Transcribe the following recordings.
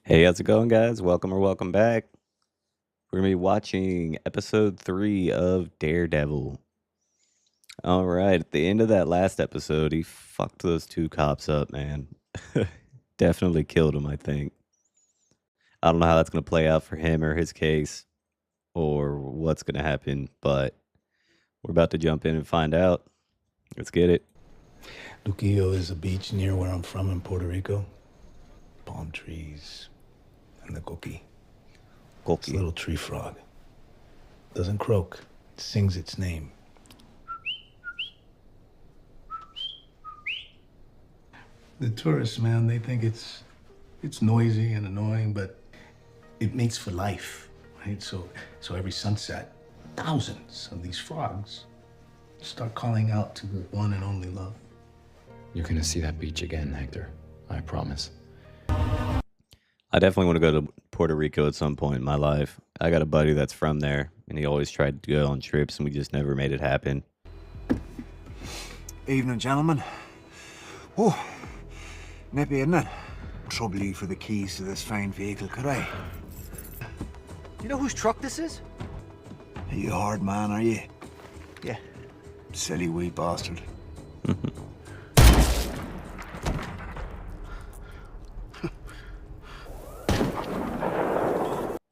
Hey, how's it going, guys? Welcome or welcome back. We're gonna be watching episode 3 of Daredevil. All right, at the end of that last episode, he fucked those two cops up, man. Definitely killed him, I think. I don't know how that's gonna play out for him or his case or what's gonna happen, but we're about to jump in and find out. Let's get it. Luquillo is a beach near where I'm from in Puerto Rico. Palm trees and the coqui. It's a little tree frog. Doesn't croak, it sings its name. The tourists, man, they think it's noisy and annoying, but it mates for life, right? So every sunset, thousands of these frogs start calling out to the one and only love. You're gonna see that beach again, Hector. I promise. I definitely want to go to Puerto Rico at some point in my life. I got a buddy that's from there, and he always tried to go on trips, and we just never made it happen. Evening, gentlemen. Oh, nippy, isn't it? Trouble you for the keys to this fine vehicle, could I? Do you know whose truck this is? Are you a hard man, are you? Yeah. Silly wee bastard.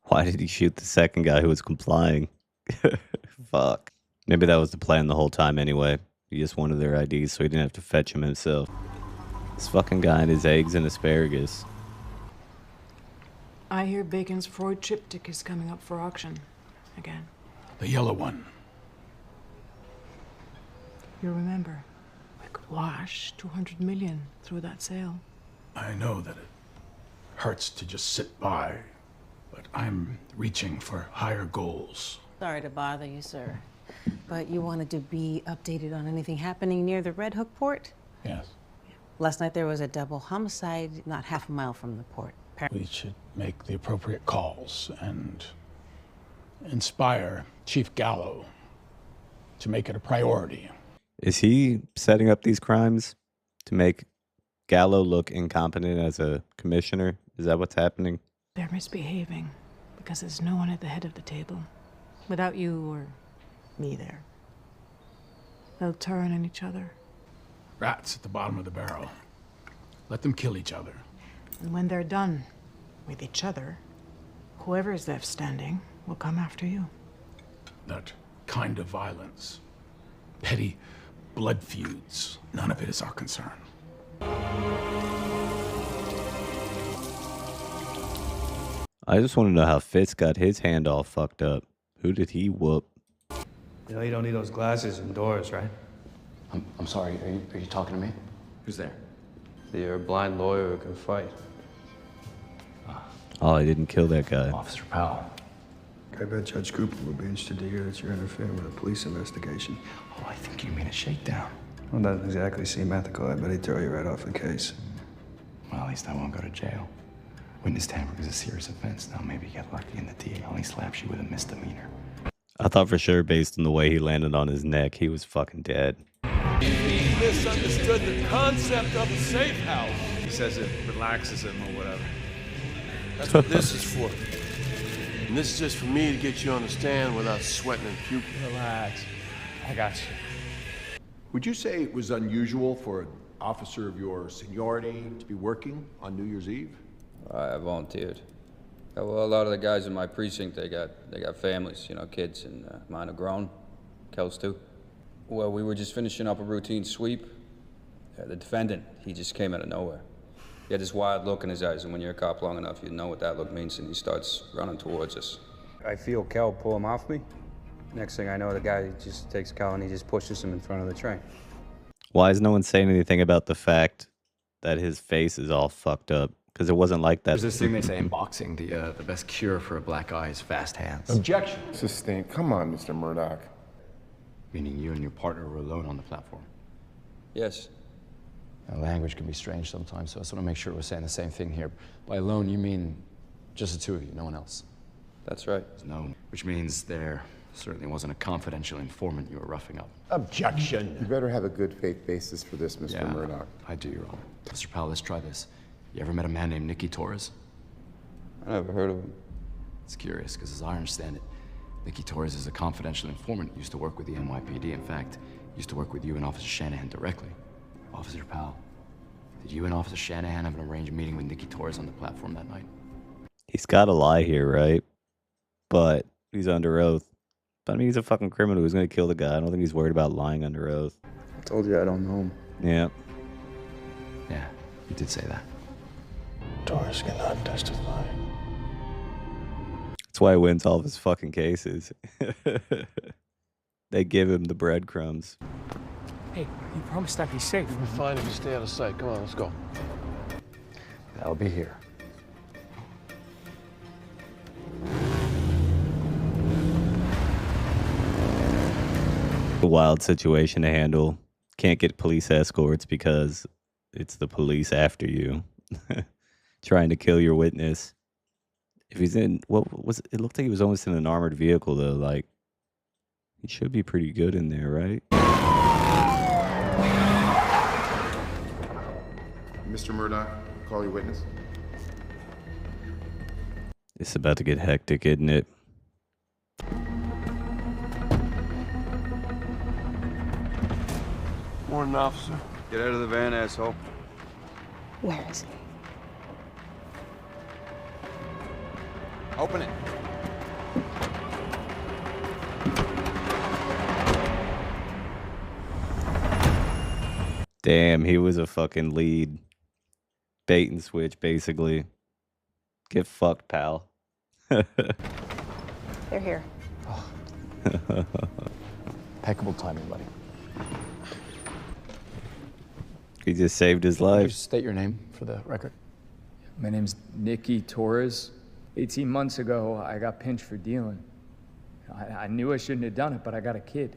Why did he shoot the second guy who was complying? Fuck. Maybe that was the plan the whole time anyway. He just wanted their IDs so he didn't have to fetch them himself. This fucking guy and his eggs and asparagus. I hear Bacon's Freud triptych is coming up for auction again. The yellow one. You remember, we could wash 200 million through that sale. I know that it hurts to just sit by, but I'm reaching for higher goals. Sorry to bother you, sir. But you wanted to be updated on anything happening near the Red Hook port? Yes. Last night there was a double homicide not half a mile from the port. We should make the appropriate calls and inspire Chief Gallo to make it a priority. Is he setting up these crimes to make Gallo look incompetent as a commissioner? Is that what's happening? They're misbehaving because there's no one at the head of the table. Without you or me there. They'll turn on each other. Rats at the bottom of the barrel. Let them kill each other. And when they're done with each other, whoever is left standing will come after you. That kind of violence, petty blood feuds, none of it is our concern. I just want to know how Fitz got his hand all fucked up. Who did he whoop? You know you don't need those glasses indoors, right? I'm sorry, are you talking to me? Who's there? You're a blind lawyer who can fight. Oh, I didn't kill that guy. Officer Powell. I bet Judge Cooper would be interested to hear that you're interfering with a police investigation. Oh, I think you mean a shakedown. Well, doesn't exactly seem ethical. I bet he'd throw you right off the case. Well, at least I won't go to jail. Witness tampering is a serious offense. Now maybe get lucky and the DA only slaps you with a misdemeanor. I thought for sure, based on the way he landed on his neck, he was fucking dead. He misunderstood the concept of a safe house. He says it relaxes him or whatever. That's what this is for. And this is just for me to get you on the stand without sweating and puking. Relax. I got you. Would you say it was unusual for an officer of your seniority to be working on New Year's Eve? I volunteered. Well, a lot of the guys in my precinct, they got families, kids, and mine are grown. Kel's too. Well, we were just finishing up a routine sweep. The defendant, he just came out of nowhere. He had this wild look in his eyes, and when you're a cop long enough, you know what that look means, and he starts running towards us. I feel Kel pull him off me. Next thing I know, the guy just takes Kel and he just pushes him in front of the train. Why is no one saying anything about the fact that his face is all fucked up? Because it wasn't like that. There's this thing they say in boxing, the best cure for a black eye is fast hands. Objection. Sustained. Come on, Mr. Murdoch. Meaning you and your partner were alone on the platform. Yes. Now, language can be strange sometimes, so I just want to make sure we're saying the same thing here. By alone, you mean just the two of you, no one else? That's right. No, which means there certainly wasn't a confidential informant you were roughing up. Objection. You better have a good faith basis for this, Mr. Murdoch. I do, Your Honor. Mr. Powell, let's try this. You ever met a man named Nicky Torres? I never heard of him. It's curious, because as I understand it, Nicky Torres is a confidential informant. Used to work with the NYPD. In fact, used to work with you and Officer Shanahan directly. Officer Powell, did you and Officer Shanahan have an arranged meeting with Nicky Torres on the platform that night? He's got to lie here, right? But he's under oath. But I mean, he's a fucking criminal who's going to kill the guy. I don't think he's worried about lying under oath. I told you I don't know him. Yeah. Yeah, you did say that. Torres cannot testify. That's why he wins all of his fucking cases. They give him the breadcrumbs. Hey, you promised I'd be safe. We'll be fine if you stay out of sight. Come on, let's go. I'll be here. A wild situation to handle. Can't get police escorts because it's the police after you. Trying to kill your witness. If he's in, what was it? It looked like he was almost in an armored vehicle though. Like, he should be pretty good in there, right? Mr. Murdoch, call your witness. It's about to get hectic, isn't it? Morning, officer. Get out of the van, asshole. Where is he? Open it. Damn, he was a fucking lead. Bait and switch, basically. Get fucked, pal. They're here. Impeccable timing, buddy. He just saved his Can you life. state your name for the record? My name's Nicky Torres. 18 months ago, I got pinched for dealing. I knew I shouldn't have done it, but I got a kid.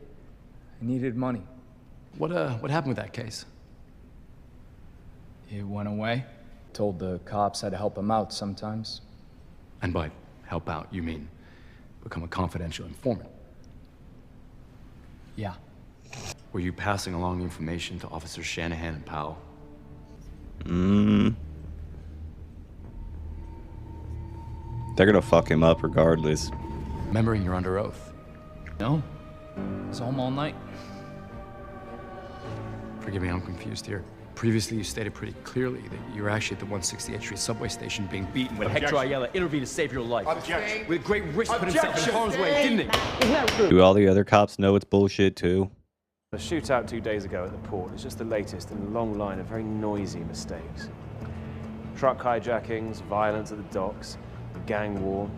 I needed money. What happened with that case? It went away. Told the cops I'd help him out sometimes. And by help out, you mean become a confidential informant? Yeah. Were you passing along the information to Officers Shanahan and Powell? They're gonna fuck him up regardless. Remembering you're under oath. No. I was home all night. Forgive me, I'm confused here. Previously, you stated pretty clearly that you were actually at the 168th Street subway station being beaten with Hector Ayala intervened to save your life. Objection. With great risk, put himself in harm's way, didn't he? Do all the other cops know it's bullshit too? The shootout 2 days ago at the port is just the latest in a long line of very noisy mistakes. Truck hijackings, violence at the docks, a gang war.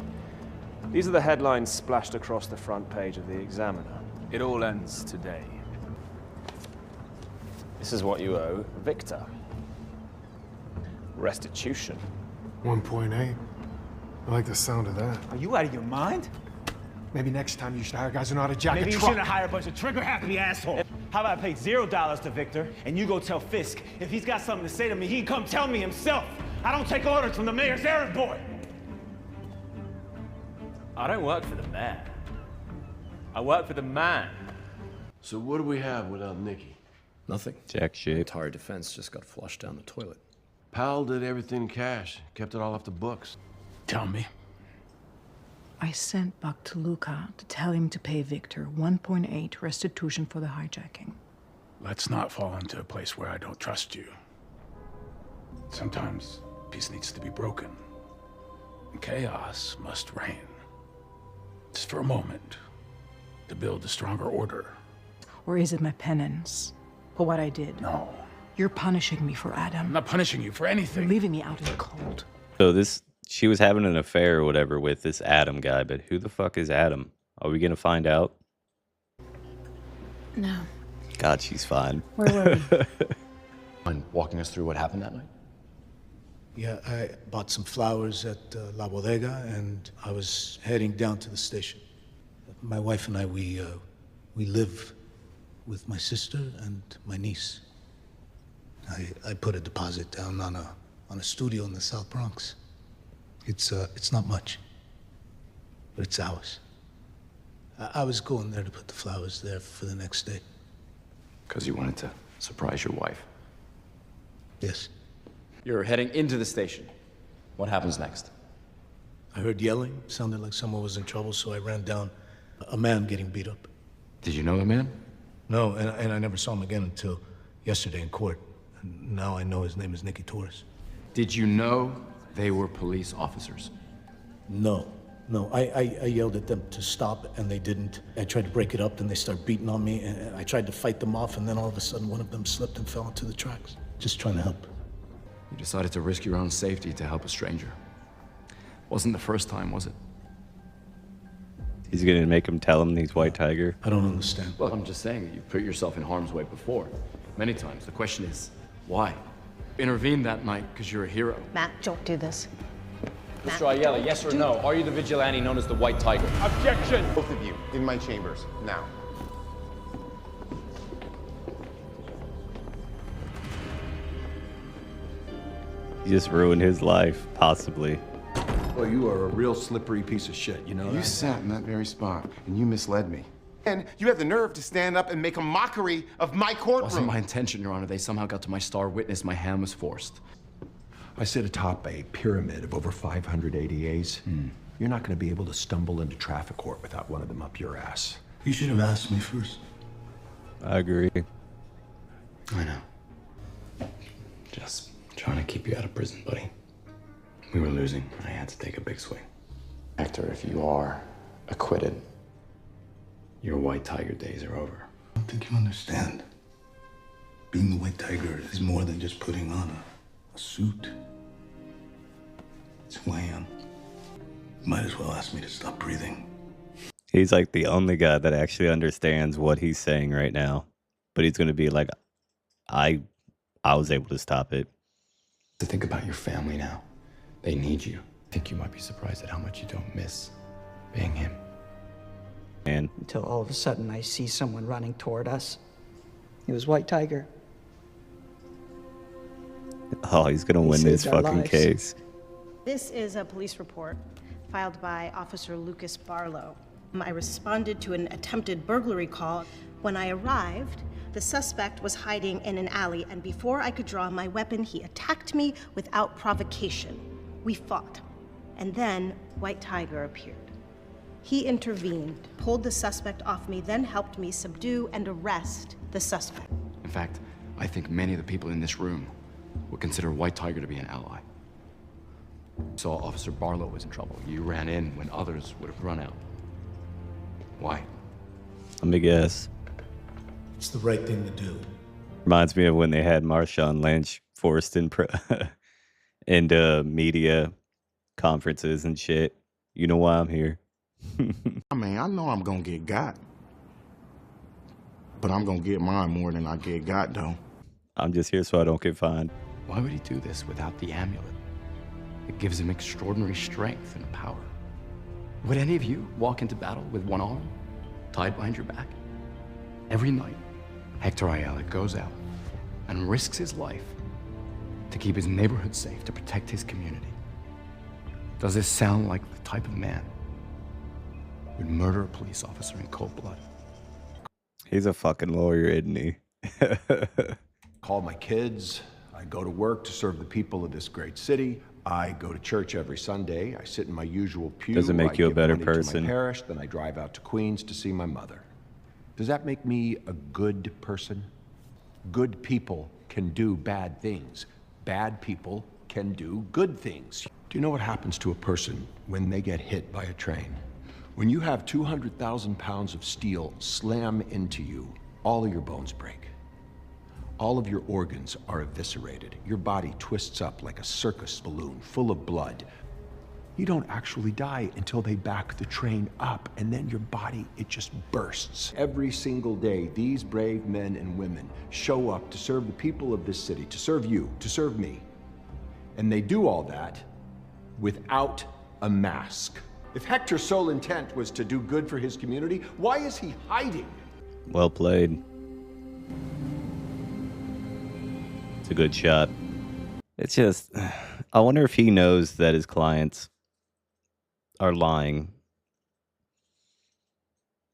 These are the headlines splashed across the front page of the Examiner. It all ends today. This is what you owe Victor. Restitution. 1.8. I like the sound of that. Are you out of your mind? Maybe next time you should hire guys who know how to jack Maybe a you truck. shouldn't hire a bunch of trigger-happy assholes. How about I pay $0 to Victor, and you go tell Fisk if he's got something to say to me, he can come tell me himself. I don't take orders from the mayor's errand boy. I don't work for the mayor. I work for the man. So what do we have without Nicky? Nothing. Jack shit. Entire defense just got flushed down the toilet. Powell did everything in cash, kept it all off the books. Tell me. I sent Buck to Luca to tell him to pay Victor 1.8 restitution for the hijacking. Let's not fall into a place where I don't trust you. Sometimes peace needs to be broken. And chaos must reign. Just for a moment, to build a stronger order. Or is it my penance for what I did? No. You're punishing me for Adam. I'm not punishing you for anything. You're leaving me out in the cold. So she was having an affair or whatever with this Adam guy, but who the fuck is Adam? Are we gonna find out? No. God, she's fine. Where were we? And walking us through what happened that night? Yeah, I bought some flowers at La Bodega, and I was heading down to the station. My wife and I, we live with my sister and my niece. I put a deposit down on a studio in the South Bronx. It's not much, but it's ours. I was going there to put the flowers there for the next day. Because you wanted to surprise your wife. Yes. You're heading into the station. What happens next? I heard yelling, sounded like someone was in trouble, so I ran down. A man getting beat up. Did you know the man? No, and I never saw him again until yesterday in court. And now I know his name is Nicky Torres. Did you know they were police officers? No. I yelled at them to stop, and they didn't. I tried to break it up, then they started beating on me, and I tried to fight them off, and then all of a sudden one of them slipped and fell into the tracks. Just trying to help. You decided to risk your own safety to help a stranger. Wasn't the first time, was it? He's gonna make him tell him he's White Tiger. I don't understand. Well, I'm just saying that you've put yourself in harm's way before. Many times. The question is, why? Intervene that night because you're a hero. Matt, don't do this. Mr. Ayala, yes or no? Are you the vigilante known as the White Tiger? Objection! Both of you, in my chambers, now. He just ruined his life, possibly. Well, you are a real slippery piece of shit, you know that? You sat in that very spot, and you misled me. And you have the nerve to stand up and make a mockery of my courtroom. Wasn't my intention, Your Honor. They somehow got to my star witness. My hand was forced. I sit atop a pyramid of over 500 ADAs. You're not going to be able to stumble into traffic court without one of them up your ass. You should have asked me first. I agree. I know. Just trying to keep you out of prison, buddy. We were losing. I had to take a big swing. Hector, if you are acquitted, your White Tiger days are over. I don't think you understand. Being the White Tiger is more than just putting on a suit. It's who I am. You might as well ask me to stop breathing. He's like the only guy that actually understands what he's saying right now. But he's gonna be like, I was able to stop it. To think about your family now. They need you. I think you might be surprised at how much you don't miss being him. And until all of a sudden I see someone running toward us. It was White Tiger. oh, he's gonna win this saved our fucking lives. case. This is a police report filed by Officer Lucas Barlow. I responded to an attempted burglary call. When I arrived, the suspect was hiding in an alley, and before I could draw my weapon, he attacked me without provocation. We fought, and then White Tiger appeared. He intervened, pulled the suspect off me, then helped me subdue and arrest the suspect. In fact, I think many of the people in this room would consider White Tiger to be an ally. Saw Officer Barlow was in trouble. You ran in when others would have run out. Why? Let me guess. It's the right thing to do. Reminds me of when they had Marshawn Lynch forced into media conferences and shit. You know why I'm here. I mean, I know I'm gonna get got. But I'm gonna get mine more than I get got, though. I'm just here so I don't get fined. Why would he do this without the amulet? It gives him extraordinary strength and power. Would any of you walk into battle with one arm tied behind your back? Every night, Hector Ayala goes out and risks his life to keep his neighborhood safe, to protect his community. Does this sound like the type of man who'd murder a police officer in cold blood? He's a fucking lawyer, isn't he? Call my kids. I go to work to serve the people of this great city. I go to church every Sunday. I sit in my usual pew. Does it make you a give better money person? To my parish, then I drive out to Queens to see my mother. Does that make me a good person? Good people can do bad things. Bad people can do good things. Do you know what happens to a person when they get hit by a train? When you have 200,000 pounds of steel slam into you, all of your bones break. All of your organs are eviscerated. Your body twists up like a circus balloon full of blood. You don't actually die until they back the train up, and then your body, it just bursts. Every single day, these brave men and women show up to serve the people of this city, to serve you, to serve me. And they do all that without a mask. If Hector's sole intent was to do good for his community, why is he hiding? Well played. It's a good shot. It's just, I wonder if he knows that his clients are lying.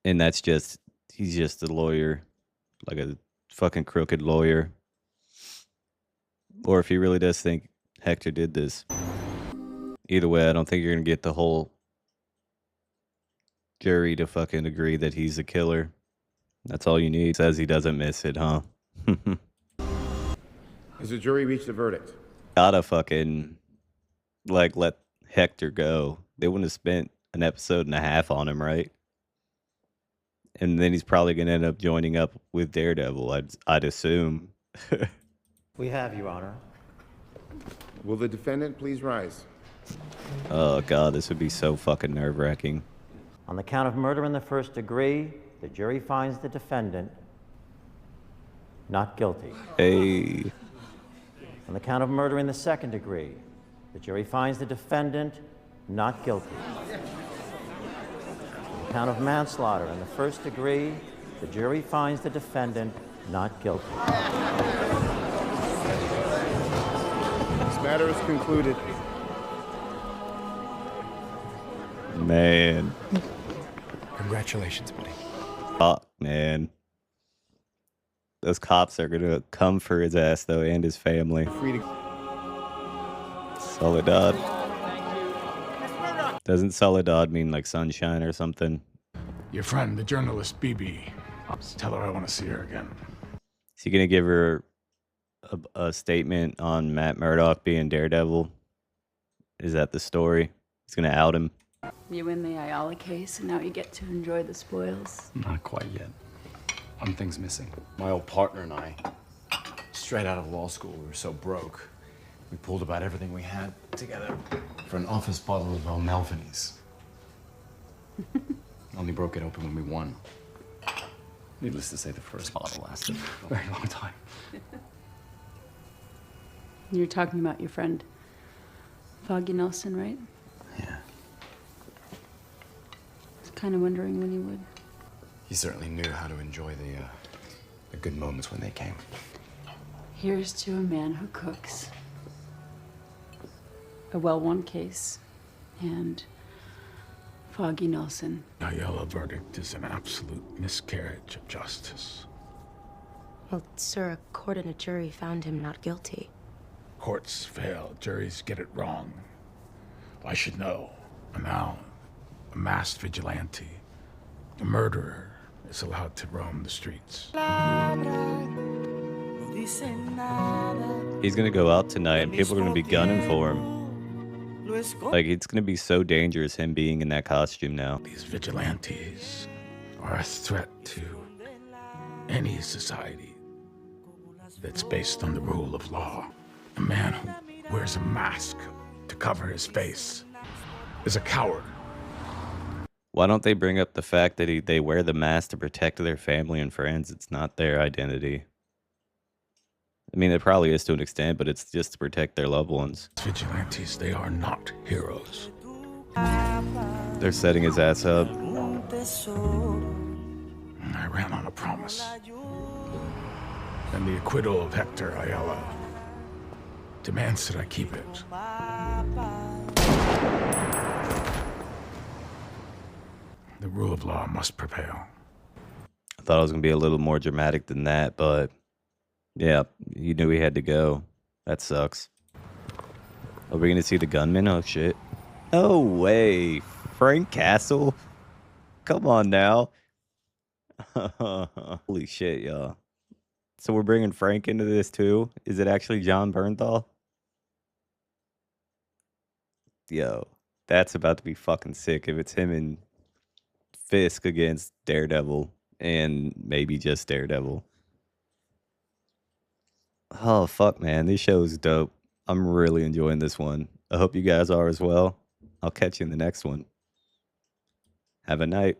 And that's just, he's just a lawyer, like a fucking crooked lawyer. Or if he really does think Hector did this. Either way, I don't think you're gonna get the whole jury to fucking agree that he's a killer. That's all you need. Says he doesn't miss it, huh? Has the jury reached a verdict? Gotta fucking like let Hector go. They wouldn't have spent an episode and a half on him, right? And then he's probably gonna end up joining up with Daredevil. I'd assume. We have, Your Honor. Will the defendant please rise? Oh god, this would be so fucking nerve-wracking. On the count of murder in the first degree, the jury finds the defendant not guilty. Hey. On the count of murder in the second degree, the jury finds the defendant not guilty. On the count of manslaughter in the first degree, the jury finds the defendant not guilty. This matter is concluded. Man. Congratulations, buddy. Fuck, man. Those cops are gonna come for his ass though, and his family. Soledad. Doesn't Soledad mean like sunshine or something? Your friend, the journalist BB. Tell her I want to see her again. Is he gonna give her a statement on Matt Murdock being Daredevil? Is that the story? He's gonna out him. You win the Ayala case, and now you get to enjoy the spoils. Not quite yet. One thing's missing. My old partner and I, straight out of law school, we were so broke. We pulled about everything we had together for an office bottle of Melvin's. Only broke it open when we won. Needless to say, the first bottle lasted a very long time. You're talking about your friend, Foggy Nelson, right? Yeah. I was kind of wondering when you would. He certainly knew how to enjoy the good moments when they came. Here's to a man who cooks. A well-won case. And Foggy Nelson. The Ayala verdict is an absolute miscarriage of justice. Well, sir, a court and a jury found him not guilty. Courts fail, juries get it wrong. I should know. And now, a masked vigilante, a murderer, is allowed to roam the streets. He's gonna go out tonight and people are gonna be gunning for him. Like, it's gonna be so dangerous him being in that costume now. These vigilantes are a threat to any society that's based on the rule of law. A man who wears a mask to cover his face is a coward. Why don't they bring up the fact that they wear the mask to protect their family and friends? It's not their identity. I mean, it probably is to an extent, but it's just to protect their loved ones. Vigilantes, they are not heroes. They're setting his ass up. I ran on a promise. And the acquittal of Hector Ayala demands that I keep it. The rule of law must prevail. I thought it was going to be a little more dramatic than that, but yeah, you knew he had to go. That sucks. Are we going to see the gunman? Oh, shit. No way. Frank Castle? Come on now. Holy shit, y'all. So we're bringing Frank into this too? Is it actually John Bernthal? Yo, that's about to be fucking sick if it's him and Fisk against Daredevil and maybe just Daredevil. Oh, fuck, man. This show is dope. I'm really enjoying this one. I hope you guys are as well. I'll catch you in the next one. Have a night.